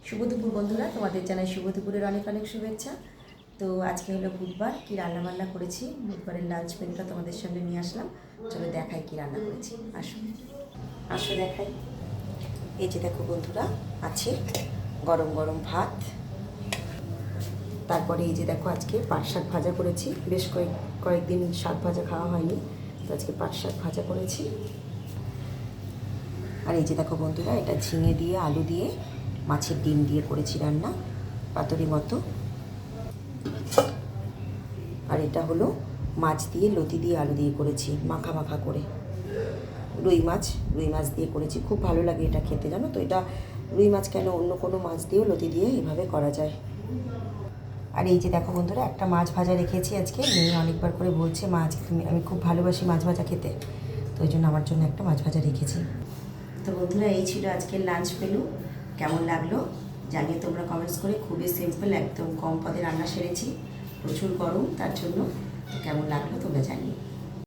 শুভ দুপুর বন্ধুরা, তোমাদের জানাই শুভ দুপুরের অনেক অনেক শুভেচ্ছা। তো আজকে হলো বুধবার, কী রান্নাবান্না করেছি বুধবারের লাঞ্চ মেনুটা তোমাদের সামনে নিয়ে আসলাম। চলো দেখাই কী রান্না করেছি। আসো আসো দেখাই। এই যে দেখো বন্ধুরা, আছে গরম গরম ভাত, তারপরে এই যে দেখো আজকে পাট শাক ভাজা করেছি। বেশ কয়েকদিন শাক ভাজা খাওয়া হয়নি, তো আজকে পাট শাক ভাজা করেছি। আর এই যে দেখো বন্ধুরা, এটা ঝিঙে দিয়ে আলু দিয়ে মাছের ডিম দিয়ে করেছি রান্না, পাতুরি মতো। আর এটা হলো মাছ দিয়ে লতি দিয়ে আলু দিয়ে করেছি, মাখা মাখা করে। রুই মাছ দিয়ে করেছি, খুব ভালো লাগে এটা খেতে, জানো তো। এটা রুই মাছ কেন, অন্য কোনো মাছ দিয়েও লতি দিয়ে এভাবে করা যায়। আর এই যে দেখো বন্ধুরা, একটা মাছ ভাজা রেখেছি আজকে। মেয়ে অনেকবার করে বলছে মাছ, আমি খুব ভালোবাসি মাছ ভাজা খেতে, তো ওই জন্য আমার জন্য একটা মাছ ভাজা রেখেছি। তো বন্ধুরা, এই ছিল আজকের লাঞ্চ মেনু। কেমন লাগলো জানিয়ে তোমরা কমেন্টস করে। খুবই সিম্পল, একদম কম পদে রান্না সেরেছি, প্রচুর গরম তার জন্য। তো কেমন লাগলো তোমরা জানিয়ে।